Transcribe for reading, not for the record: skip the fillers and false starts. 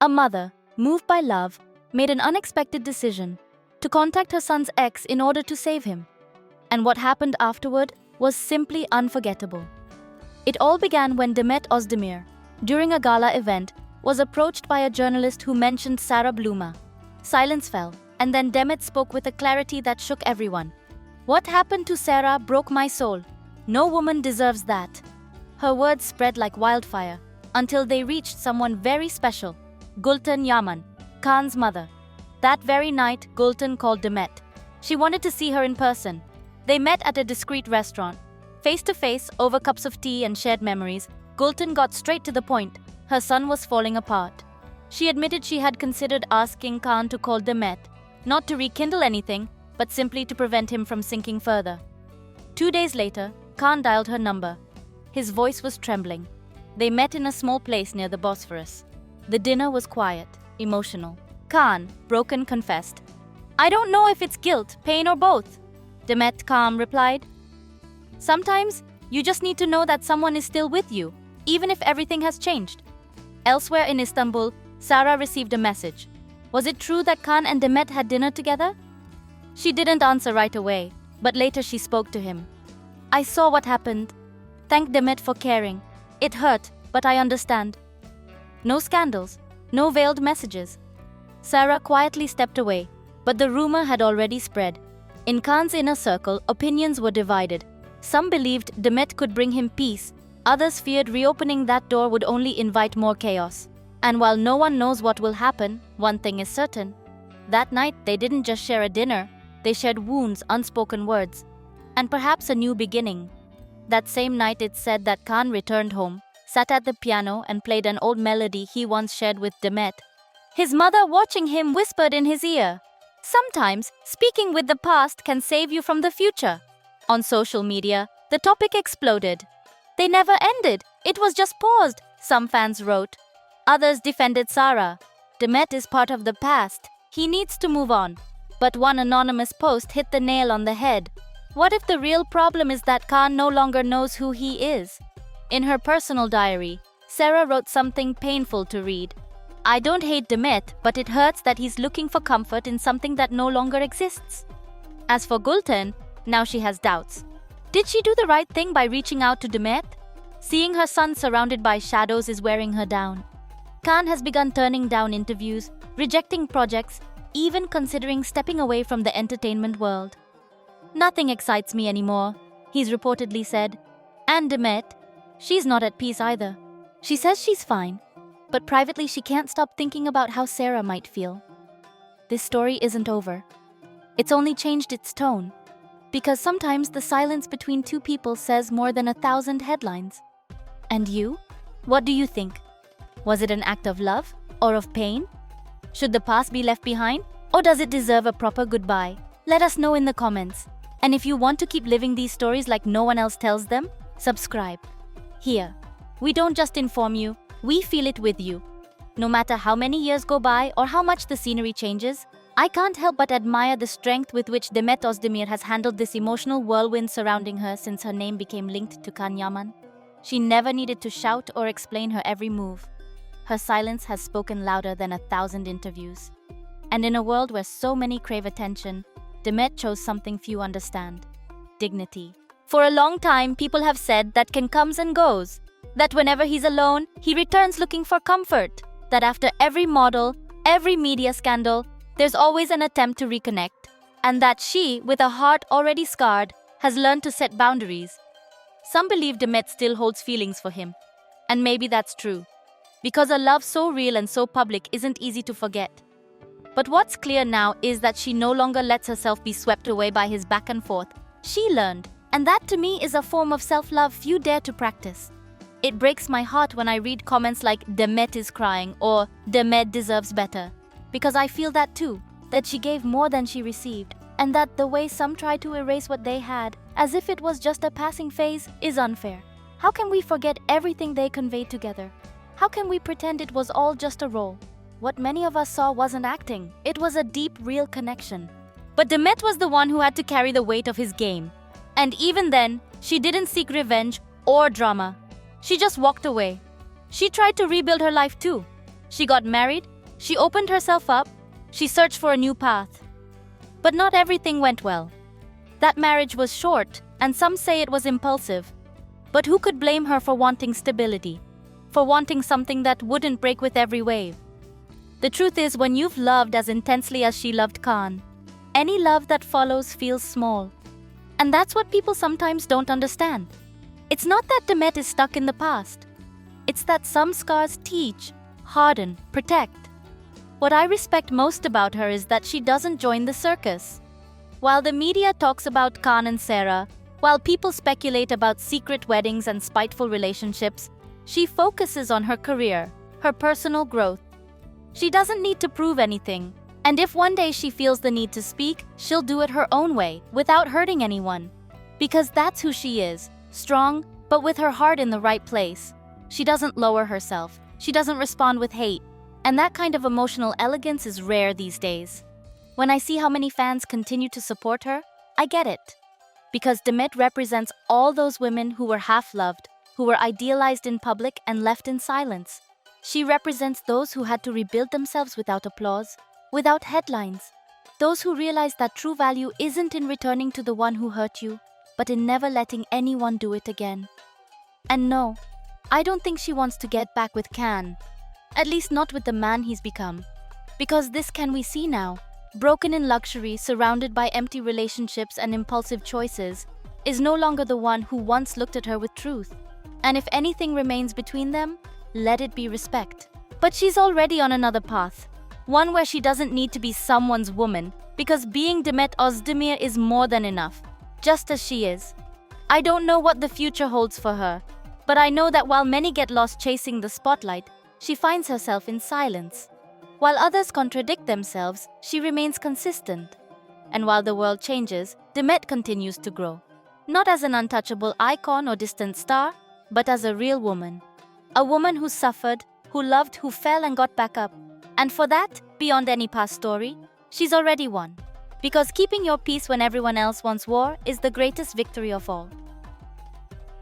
A mother, moved by love, made an unexpected decision to contact her son's ex in order to save him. And what happened afterward was simply unforgettable. It all began when Demet Özdemir, during a gala event, was approached by a journalist who mentioned Sarah Bluma. Silence fell, and then Demet spoke with a clarity that shook everyone. "What happened to Sarah broke my soul. No woman deserves that." Her words spread like wildfire until they reached someone very special, Gulten Yaman, Kaan's mother. That very night, Gulten called Demet. She wanted to see her in person. They met at a discreet restaurant. Face to face, over cups of tea and shared memories, Gulten got straight to the point. Her son was falling apart. She admitted she had considered asking Kaan to call Demet, not to rekindle anything, but simply to prevent him from sinking further. 2 days later, Kaan dialed her number. His voice was trembling. They met in a small place near the Bosphorus. The dinner was quiet, emotional. Kaan, broken, confessed, "I don't know if it's guilt, pain, or both." Demet, calm, replied, "Sometimes you just need to know that someone is still with you, even if everything has changed." Elsewhere in Istanbul, Sarah received a message. Was it true that Kaan and Demet had dinner together? She didn't answer right away, but later she spoke to him. "I saw what happened. Thank Demet for caring. It hurt, but I understand." No scandals, no veiled messages. Sarah quietly stepped away, but the rumor had already spread. In Kaan's inner circle, opinions were divided. Some believed Demet could bring him peace. Others feared reopening that door would only invite more chaos. And while no one knows what will happen, one thing is certain. That night, they didn't just share a dinner. They shared wounds, unspoken words, and perhaps a new beginning. That same night, it's said that Kaan returned home, sat at the piano and played an old melody he once shared with Demet. His mother, watching him, whispered in his ear, "Sometimes, speaking with the past can save you from the future." On social media, the topic exploded. "They never ended. It was just paused," some fans wrote. Others defended Sarah. "Demet is part of the past. He needs to move on." But one anonymous post hit the nail on the head. What if the real problem is that Kaan no longer knows who he is? In her personal diary, Sarah wrote something painful to read. "I don't hate Demet, but it hurts that he's looking for comfort in something that no longer exists." As for Gulten, now she has doubts. Did she do the right thing by reaching out to Demet? Seeing her son surrounded by shadows is wearing her down. Kaan has begun turning down interviews, rejecting projects, even considering stepping away from the entertainment world. "Nothing excites me anymore," he's reportedly said. And Demet, she's not at peace either. She says she's fine, but privately she can't stop thinking about how Sarah might feel. This story isn't over. It's only changed its tone. Because sometimes the silence between two people says more than 1,000 headlines. And you? What do you think? Was it an act of love or of pain? Should the past be left behind, or does it deserve a proper goodbye? Let us know in the comments. And if you want to keep living these stories like no one else tells them, subscribe. Here, we don't just inform you, we feel it with you. No matter how many years go by or how much the scenery changes, I can't help but admire the strength with which Demet Özdemir has handled this emotional whirlwind surrounding her since her name became linked to Kaan Yaman. She never needed to shout or explain her every move. Her silence has spoken louder than 1,000 interviews. And in a world where so many crave attention, Demet chose something few understand: dignity. For a long time, people have said that Kaan comes and goes, that whenever he's alone, he returns looking for comfort, that after every model, every media scandal, there's always an attempt to reconnect, and that she, with a heart already scarred, has learned to set boundaries. Some believe Demet still holds feelings for him, and maybe that's true, because a love so real and so public isn't easy to forget. But what's clear now is that she no longer lets herself be swept away by his back and forth. She learned, and that to me is a form of self-love few dare to practice. It breaks my heart when I read comments like "Demet is crying" or "Demet deserves better," because I feel that too, that she gave more than she received, and that the way some try to erase what they had, as if it was just a passing phase, is unfair. How can we forget everything they conveyed together? How can we pretend it was all just a role? What many of us saw wasn't acting, it was a deep, real connection. But Demet was the one who had to carry the weight of his game. And even then, she didn't seek revenge or drama. She just walked away. She tried to rebuild her life too. She got married, She opened herself up, she searched for a new path. But not everything went well. That marriage was short, and some say it was impulsive. But who could blame her for wanting stability? For wanting something that wouldn't break with every wave? The truth is, when you've loved as intensely as she loved Khan, any love that follows feels small. And that's what people sometimes don't understand. It's not that Demet is stuck in the past. It's that some scars teach, harden, protect. What I respect most about her is that she doesn't join the circus. While the media talks about Khan and Sarah, while people speculate about secret weddings and spiteful relationships, she focuses on her career, her personal growth. She doesn't need to prove anything. And if one day she feels the need to speak, she'll do it her own way, without hurting anyone. Because that's who she is, strong, but with her heart in the right place. She doesn't lower herself. She doesn't respond with hate. And that kind of emotional elegance is rare these days. When I see how many fans continue to support her, I get it. Because Demet represents all those women who were half-loved, who were idealized in public and left in silence. She represents those who had to rebuild themselves without applause, without headlines. Those who realize that true value isn't in returning to the one who hurt you, but in never letting anyone do it again. And no, I don't think she wants to get back with Khan. At least not with the man he's become. Because this can we see now, broken in luxury, surrounded by empty relationships and impulsive choices, is no longer the one who once looked at her with truth. And if anything remains between them, let it be respect. But she's already on another path. One where she doesn't need to be someone's woman, because being Demet Özdemir is more than enough, just as she is. I don't know what the future holds for her, but I know that while many get lost chasing the spotlight, she finds herself in silence. While others contradict themselves, she remains consistent. And while the world changes, Demet continues to grow. Not as an untouchable icon or distant star, but as a real woman. A woman who suffered, who loved, who fell and got back up. And for that, beyond any past story, she's already won. Because keeping your peace when everyone else wants war is the greatest victory of all.